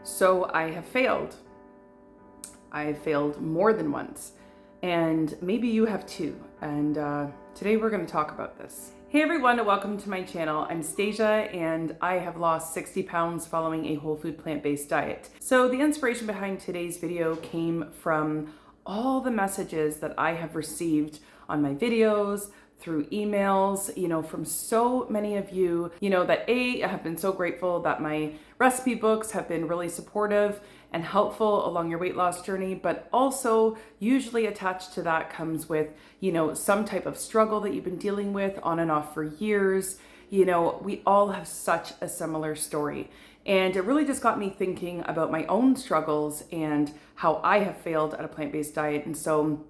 So I have failed. I failed more than once, and maybe you have too. And today we're going to talk about this. Hey everyone, and welcome to my channel. I'm Stasia, and I have lost 60 pounds following a whole food plant-based diet. So the inspiration behind today's video came from all the messages that I have received on my videos, through emails, from so many of you, that I have been so grateful that my recipe books have been really supportive and helpful along your weight loss journey, but also usually attached to that comes with, some type of struggle that you've been dealing with on and off for years. We all have such a similar story. And it really just got me thinking about my own struggles and how I have failed at a plant-based diet. And so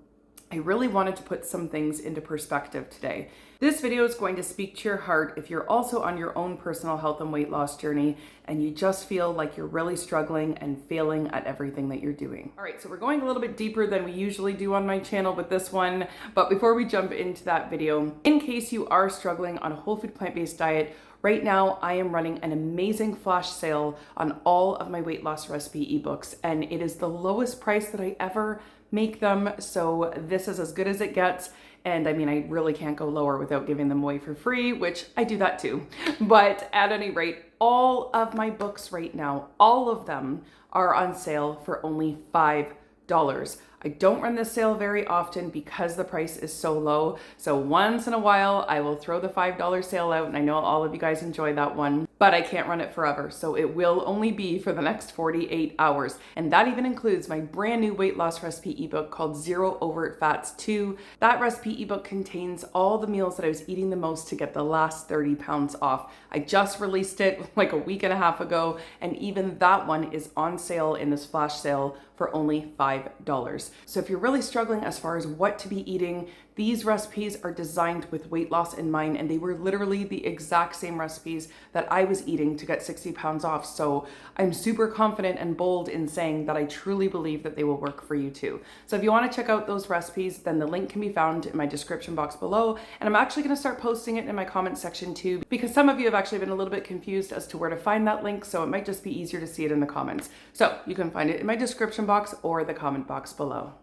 I really wanted to put some things into perspective today. This video is going to speak to your heart if you're also on your own personal health and weight loss journey and you just feel like you're really struggling and failing at everything that you're doing. All right, so we're going a little bit deeper than we usually do on my channel with this one, but before we jump into that video, in case you are struggling on a whole food plant-based diet, right now I am running an amazing flash sale on all of my weight loss recipe ebooks, and it is the lowest price that I ever make them, so this is as good as it gets. And I mean, I really can't go lower without giving them away for free, which I do that too. But at any rate, all of my books right now, all of them are on sale for only $5. I don't run this sale very often because the price is so low. So once in a while, I will throw the $5 sale out, and I know all of you guys enjoy that one, but I can't run it forever. So it will only be for the next 48 hours. And that even includes my brand new weight loss recipe ebook called Zero Overt Fats 2. That recipe ebook contains all the meals that I was eating the most to get the last 30 pounds off. I just released it like a week and a half ago, and even that one is on sale in this flash sale for only $5. So if you're really struggling as far as what to be eating, these recipes are designed with weight loss in mind, and they were literally the exact same recipes that I was eating to get 60 pounds off. So I'm super confident and bold in saying that I truly believe that they will work for you too. So if you want to check out those recipes, then the link can be found in my description box below. And I'm actually going to start posting it in my comment section too, because some of you have actually been a little bit confused as to where to find that link. So it might just be easier to see it in the comments. So you can find it in my description box or the comment box below.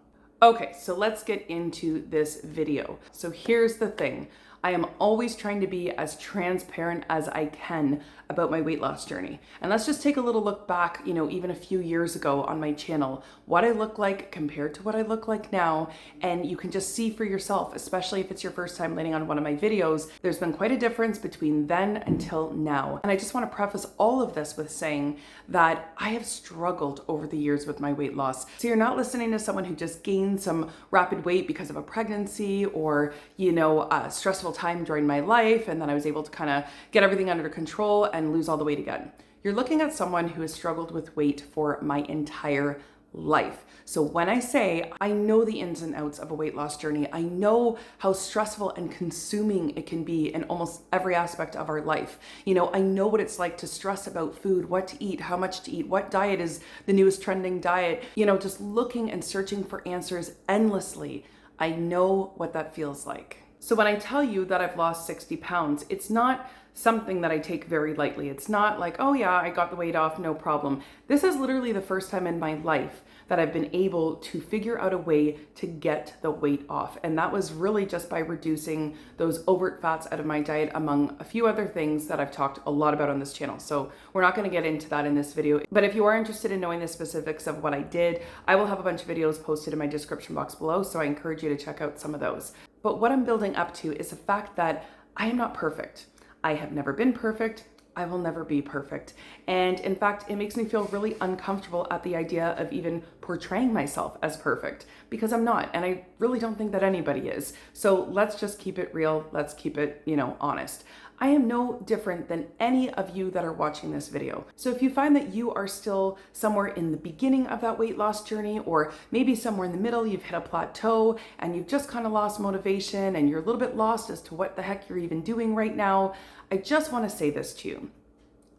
Okay, so let's get into this video. So here's the thing. I am always trying to be as transparent as I can about my weight loss journey. And let's just take a little look back, even a few years ago on my channel, what I look like compared to what I look like now. And you can just see for yourself, especially if it's your first time landing on one of my videos, there's been quite a difference between then until now. And I just want to preface all of this with saying that I have struggled over the years with my weight loss. So you're not listening to someone who just gained some rapid weight because of a pregnancy or, a stressful time during my life, and then I was able to kind of get everything under control and lose all the weight again. You're looking at someone who has struggled with weight for my entire life. So when I say I know the ins and outs of a weight loss journey, I know how stressful and consuming it can be in almost every aspect of our life. I know what it's like to stress about food, what to eat, how much to eat, what diet is the newest trending diet, just looking and searching for answers endlessly. I know what that feels like. So when I tell you that I've lost 60 pounds, it's not something that I take very lightly. It's not like, oh yeah, I got the weight off, no problem. This is literally the first time in my life that I've been able to figure out a way to get the weight off. And that was really just by reducing those overt fats out of my diet, among a few other things that I've talked a lot about on this channel. So we're not gonna get into that in this video. But if you are interested in knowing the specifics of what I did, I will have a bunch of videos posted in my description box below. So I encourage you to check out some of those. But what I'm building up to is the fact that I am not perfect. I have never been perfect. I will never be perfect. And in fact, it makes me feel really uncomfortable at the idea of even portraying myself as perfect, because I'm not. And I really don't think that anybody is. So let's just keep it real. Let's keep it, honest. I am no different than any of you that are watching this video. So if you find that you are still somewhere in the beginning of that weight loss journey, or maybe somewhere in the middle, you've hit a plateau and you've just kind of lost motivation and you're a little bit lost as to what the heck you're even doing right now, I just want to say this to you,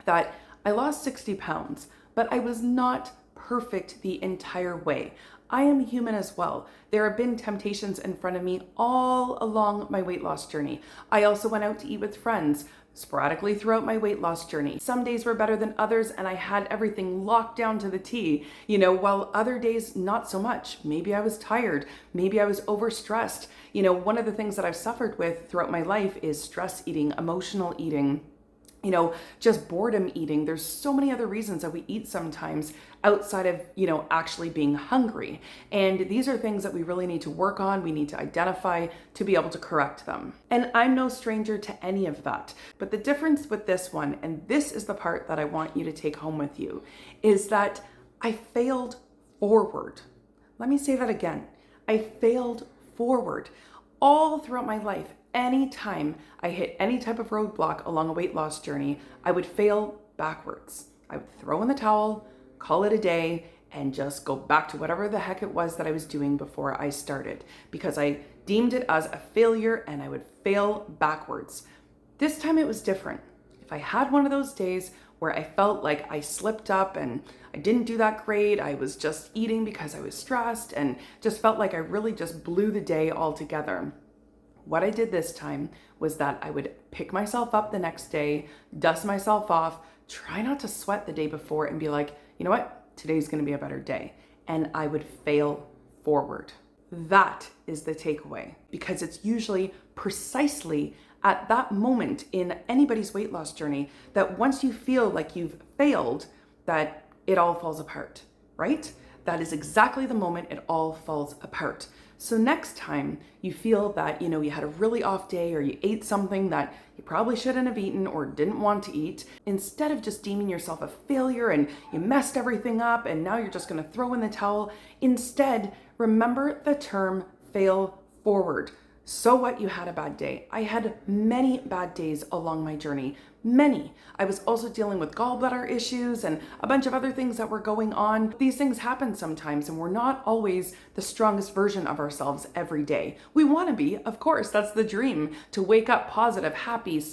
that I lost 60 pounds, but I was not perfect the entire way. I am human as well. There have been temptations in front of me all along my weight loss journey. I also went out to eat with friends sporadically throughout my weight loss journey. Some days were better than others and I had everything locked down to the T, while other days not so much. Maybe I was tired, maybe I was overstressed. One of the things that I've suffered with throughout my life is stress eating, emotional eating, just boredom eating. There's so many other reasons that we eat sometimes outside of, actually being hungry. And these are things that we really need to work on. We need to identify to be able to correct them. And I'm no stranger to any of that. But the difference with this one, and this is the part that I want you to take home with you, is that I failed forward. Let me say that again. I failed forward all throughout my life. Anytime I hit any type of roadblock along a weight loss journey, I would fail backwards. I would throw in the towel, call it a day, and just go back to whatever the heck it was that I was doing before I started, because I deemed it as a failure and I would fail backwards. This time it was different. If I had one of those days where I felt like I slipped up and I didn't do that great, I was just eating because I was stressed and just felt like I really just blew the day altogether. What I did this time was that I would pick myself up the next day, dust myself off, try not to sweat the day before and be like, you know what, today's gonna be a better day. And I would fail forward. That is the takeaway, because it's usually precisely at that moment in anybody's weight loss journey that once you feel like you've failed, that it all falls apart, right? That is exactly the moment it all falls apart. So next time you feel that, you had a really off day or you ate something that you probably shouldn't have eaten or didn't want to eat, instead of just deeming yourself a failure and you messed everything up and now you're just going to throw in the towel, instead remember the term fail forward. So what, you had a bad day. I had many bad days along my journey. Many. I was also dealing with gallbladder issues and a bunch of other things that were going on. These things happen sometimes and we're not always the strongest version of ourselves every day. We want to be, of course, that's the dream, to wake up positive, happy,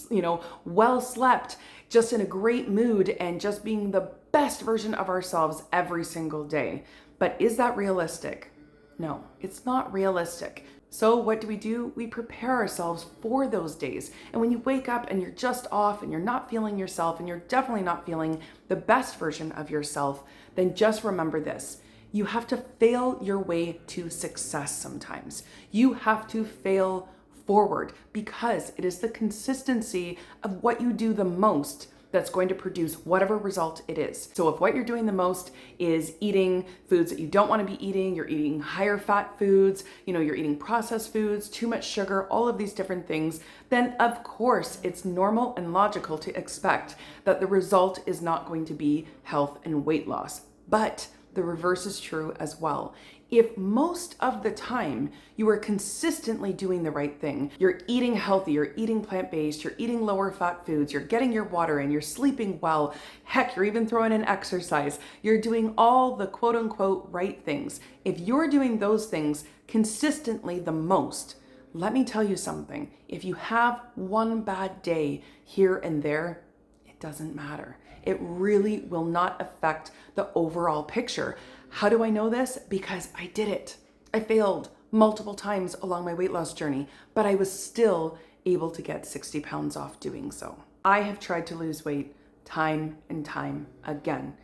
well slept, just in a great mood and just being the best version of ourselves every single day. But is that realistic? No, it's not realistic. So what do? We prepare ourselves for those days. And when you wake up and you're just off and you're not feeling yourself and you're definitely not feeling the best version of yourself, then just remember this. You have to fail your way to success sometimes. You have to fail forward, because it is the consistency of what you do the most that's going to produce whatever result it is. So if what you're doing the most is eating foods that you don't want to be eating, you're eating higher fat foods, you're eating processed foods, too much sugar, all of these different things, then of course it's normal and logical to expect that the result is not going to be health and weight loss. But the reverse is true as well. If most of the time you are consistently doing the right thing, you're eating healthy, you're eating plant-based, you're eating lower fat foods, you're getting your water in, you're sleeping well, heck, you're even throwing in exercise, you're doing all the quote unquote right things. If you're doing those things consistently the most, let me tell you something. If you have one bad day here and there, it doesn't matter. It really will not affect the overall picture. How do I know this? Because I did it. I failed multiple times along my weight loss journey, but I was still able to get 60 pounds off doing so. I have tried to lose weight time and time again.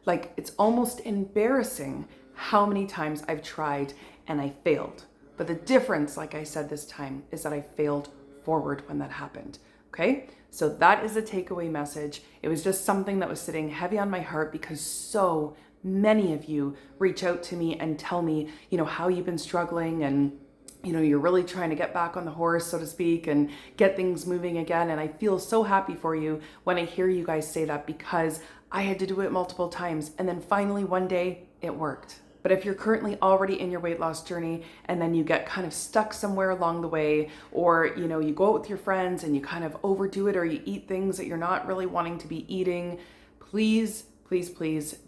Like, it's almost embarrassing how many times I've tried and I failed. But the difference, like I said this time, is that I failed forward when that happened. Okay, so that is a takeaway message. It was just something that was sitting heavy on my heart because so many of you reach out to me and tell me, how you've been struggling and, you're really trying to get back on the horse, so to speak, and get things moving again. And I feel so happy for you when I hear you guys say that, because I had to do it multiple times. And then finally one day it worked. But if you're currently already in your weight loss journey and then you get kind of stuck somewhere along the way, or, you go out with your friends and you kind of overdo it, or you eat things that you're not really wanting to be eating, please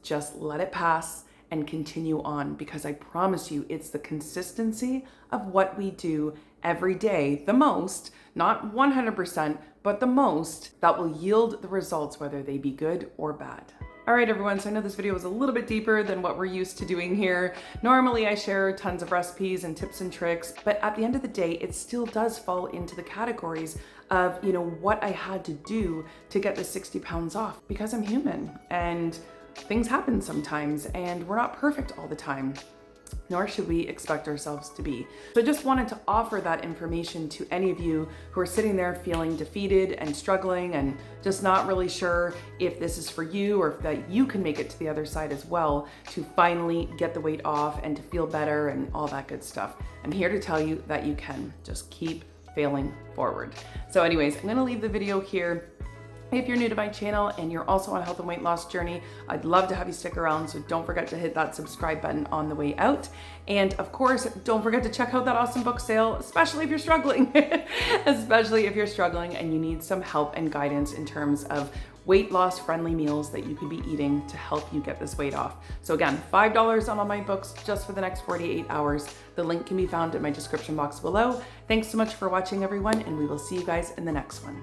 just let it pass and continue on, because I promise you it's the consistency of what we do every day, the most, not 100%, but the most, that will yield the results, whether they be good or bad. All right, everyone, so I know this video was a little bit deeper than what we're used to doing here. Normally I share tons of recipes and tips and tricks, but at the end of the day, it still does fall into the categories of, what I had to do to get the 60 pounds off, because I'm human and things happen sometimes and we're not perfect all the time, nor should we expect ourselves to be. So I just wanted to offer that information to any of you who are sitting there feeling defeated and struggling and just not really sure if this is for you or if that you can make it to the other side as well, to finally get the weight off and to feel better and all that good stuff. I'm here to tell you that you can. Just keep failing forward. So anyways, I'm gonna leave the video here. If you're new to my channel and you're also on a health and weight loss journey, I'd love to have you stick around, so don't forget to hit that subscribe button on the way out. And of course, don't forget to check out that awesome book sale, especially if you're struggling, especially if you're struggling and you need some help and guidance in terms of weight loss friendly meals that you could be eating to help you get this weight off. So again, $5 on all my books just for the next 48 hours. The link can be found in my description box below. Thanks so much for watching, everyone, and we will see you guys in the next one.